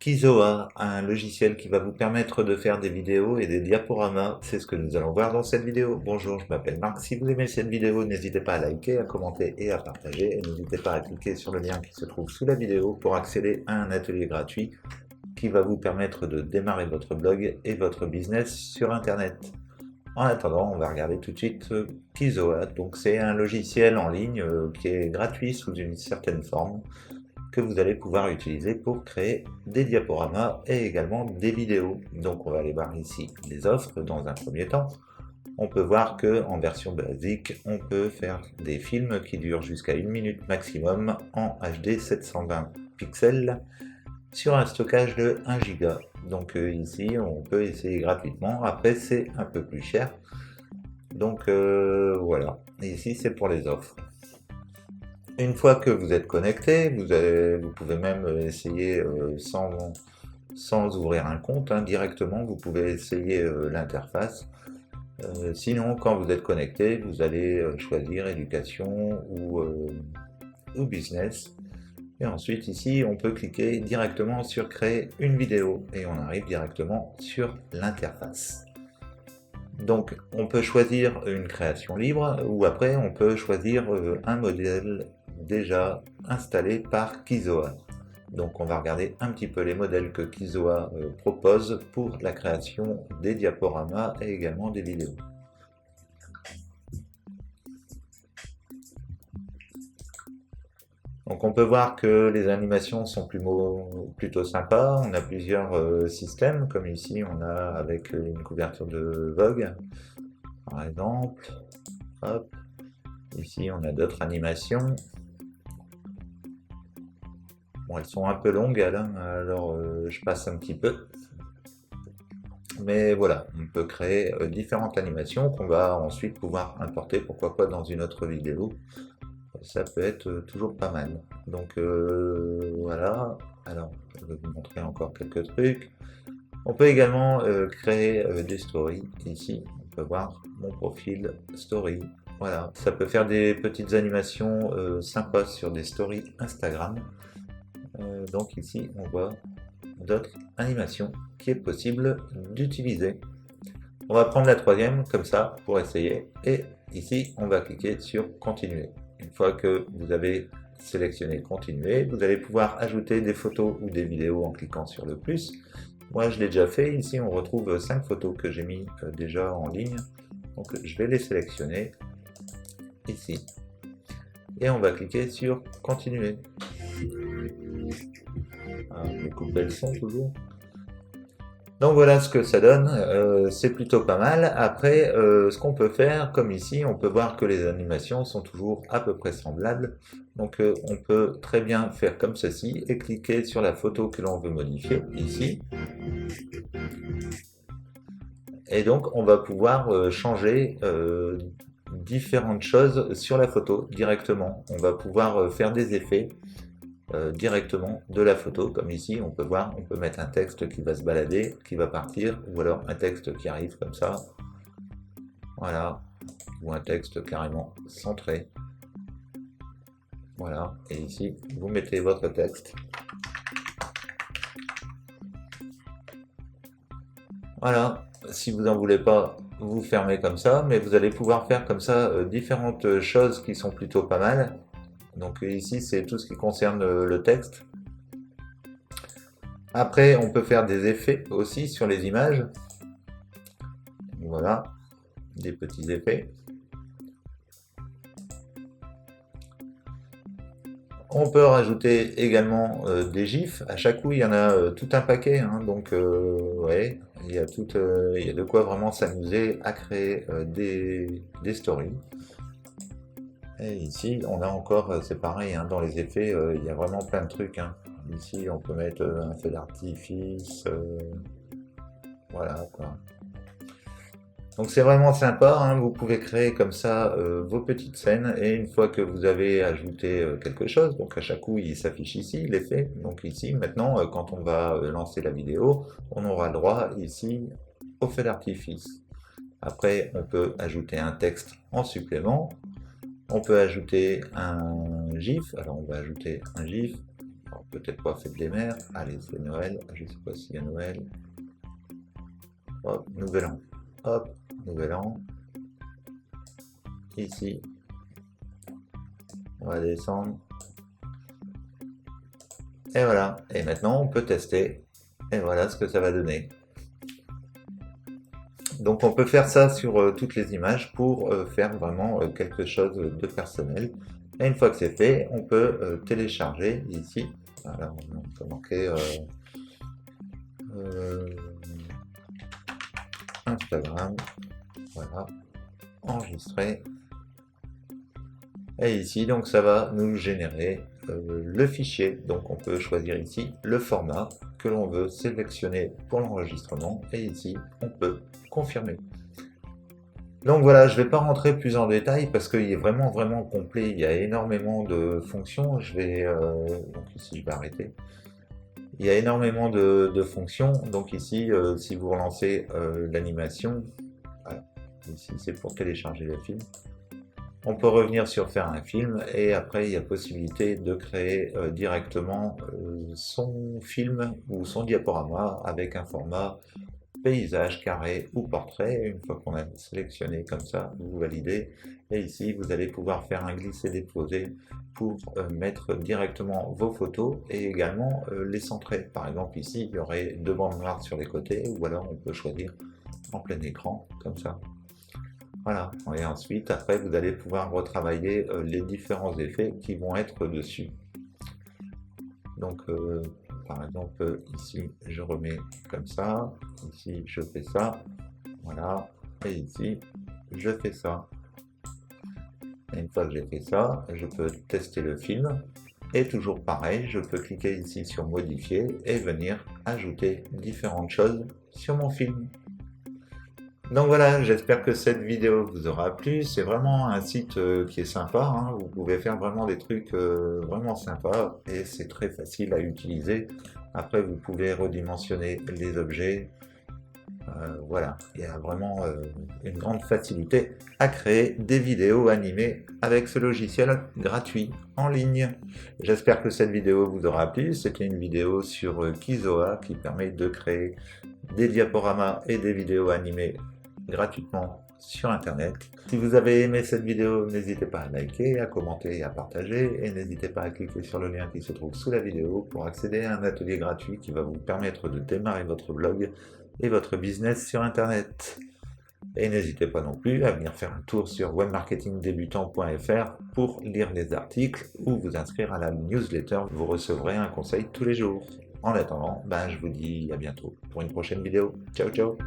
Kizoa, un logiciel qui va vous permettre de faire des vidéos et des diaporamas. C'est ce que nous allons voir dans cette vidéo. Bonjour, je m'appelle Marc. Si vous aimez cette vidéo, n'hésitez pas à liker, à commenter et à partager. Et n'hésitez pas à cliquer sur le lien qui se trouve sous la vidéo pour accéder à un atelier gratuit qui va vous permettre de démarrer votre blog et votre business sur Internet. En attendant, on va regarder tout de suite Kizoa. Donc c'est un logiciel en ligne qui est gratuit sous une certaine forme, que vous allez pouvoir utiliser pour créer des diaporamas et également des vidéos. Donc on va aller voir ici les offres dans un premier temps. On peut voir que en version basique, on peut faire des films qui durent jusqu'à 1 minute maximum en HD 720 pixels sur un stockage de 1 giga. Donc ici, on peut essayer gratuitement. Après, c'est un peu plus cher. Donc voilà. Et ici, c'est pour les offres. Une fois que vous êtes connecté, vous pouvez même essayer sans ouvrir un compte, directement, vous pouvez essayer l'interface. Sinon, quand vous êtes connecté, vous allez choisir éducation ou business. Et ensuite, ici, on peut cliquer directement sur créer une vidéo et on arrive directement sur l'interface. Donc, on peut choisir une création libre ou après, on peut choisir un modèle déjà installé par Kizoa. Donc, on va regarder un petit peu les modèles que Kizoa propose pour la création des diaporamas et également des vidéos. Donc on peut voir que les animations sont plutôt sympas. On a plusieurs systèmes, comme ici on a avec une couverture de Vogue, par exemple. Hop. Ici on a d'autres animations. Bon, elles sont un peu longues, alors je passe un petit peu. Mais voilà, on peut créer différentes animations qu'on va ensuite pouvoir importer, pourquoi pas dans une autre vidéo. Ça peut être toujours pas mal. Donc voilà, alors je vais vous montrer encore quelques trucs. On peut également créer des stories. Ici, on peut voir mon profil story. Voilà, ça peut faire des petites animations sympas sur des stories Instagram. Donc ici, on voit d'autres animations qui est possible d'utiliser. On va prendre la troisième comme ça pour essayer. Et ici, on va cliquer sur continuer. Une fois que vous avez sélectionné continuer, vous allez pouvoir ajouter des photos ou des vidéos en cliquant sur le plus. Moi, je l'ai déjà fait. Ici, on retrouve 5 photos que j'ai mis déjà en ligne. Donc, je vais les sélectionner ici. Et on va cliquer sur continuer. Je vais couper le son toujours. Donc voilà ce que ça donne, c'est plutôt pas mal. Après, ce qu'on peut faire, comme ici, on peut voir que les animations sont toujours à peu près semblables. Donc on peut très bien faire comme ceci et cliquer sur la photo que l'on veut modifier, ici. Et donc on va pouvoir changer différentes choses sur la photo directement. On va pouvoir faire des effets directement de la photo, comme ici on peut voir, on peut mettre un texte qui va se balader, qui va partir, ou alors un texte qui arrive comme ça, voilà, ou un texte carrément centré, voilà, et ici vous mettez votre texte, voilà. Si vous n'en voulez pas, vous fermez comme ça, mais vous allez pouvoir faire comme ça différentes choses qui sont plutôt pas mal. Donc ici c'est tout ce qui concerne le texte. Après, on peut faire des effets aussi sur les images. Voilà, des petits effets. On peut rajouter également des gifs. À chaque coup, il y en a tout un paquet. Donc, ouais, il y a de quoi vraiment s'amuser à créer des stories. Et ici, on a encore, c'est pareil, dans les effets, il y a vraiment plein de trucs. Ici, on peut mettre un feu d'artifice, voilà quoi. Donc c'est vraiment sympa, vous pouvez créer comme ça vos petites scènes et une fois que vous avez ajouté quelque chose, donc à chaque coup il s'affiche ici l'effet, donc ici maintenant quand on va lancer la vidéo, on aura le droit ici au feu d'artifice. Après on peut ajouter un texte en supplément, on peut ajouter un GIF, alors on va ajouter un GIF, peut-être pas fête des mères. Allez, c'est Noël. Je sais pas s'il y a Noël. Hop, nouvel an. Hop, nouvel an. Ici, on va descendre. Et voilà. Et maintenant, on peut tester. Et voilà ce que ça va donner. Donc on peut faire ça sur toutes les images pour faire vraiment quelque chose de personnel. Et une fois que c'est fait, on peut télécharger ici. Voilà, on peut manquer Instagram. Voilà, enregistrer. Et ici, donc ça va nous générer le fichier. Donc on peut choisir ici le format que l'on veut sélectionner pour l'enregistrement. Et ici, on peut confirmer. Donc voilà, je ne vais pas rentrer plus en détail parce qu'il est vraiment complet. Il y a énormément de fonctions. Donc ici, je vais arrêter. Il y a énormément de fonctions. Donc ici, si vous relancez l'animation, voilà. Ici c'est pour télécharger le film. On peut revenir sur faire un film et après il y a possibilité de créer directement son film ou son diaporama avec un format paysage, carré ou portrait. Une fois qu'on a sélectionné comme ça, vous validez et ici vous allez pouvoir faire un glisser-déposer pour mettre directement vos photos et également les centrer. Par exemple ici il y aurait deux bandes noires sur les côtés ou alors on peut choisir en plein écran comme ça. Voilà, et ensuite, après, vous allez pouvoir retravailler les différents effets qui vont être dessus. Donc, par exemple, ici, je remets comme ça, ici, je fais ça, voilà, et ici, je fais ça. Et une fois que j'ai fait ça, je peux tester le film, et toujours pareil, je peux cliquer ici sur modifier et venir ajouter différentes choses sur mon film. Donc voilà, j'espère que cette vidéo vous aura plu. C'est vraiment un site qui est sympa, hein. Vous pouvez faire vraiment des trucs vraiment sympas et c'est très facile à utiliser. Après, vous pouvez redimensionner les objets. Voilà, il y a vraiment une grande facilité à créer des vidéos animées avec ce logiciel gratuit en ligne. J'espère que cette vidéo vous aura plu. C'était une vidéo sur Kizoa qui permet de créer des diaporamas et des vidéos animées gratuitement sur internet. Si vous avez aimé cette vidéo, n'hésitez pas à liker, à commenter et à partager et n'hésitez pas à cliquer sur le lien qui se trouve sous la vidéo pour accéder à un atelier gratuit qui va vous permettre de démarrer votre blog et votre business sur internet. Et n'hésitez pas non plus à venir faire un tour sur webmarketingdebutant.fr pour lire les articles ou vous inscrire à la newsletter. Vous recevrez un conseil tous les jours. En attendant, je vous dis à bientôt pour une prochaine vidéo. Ciao ciao.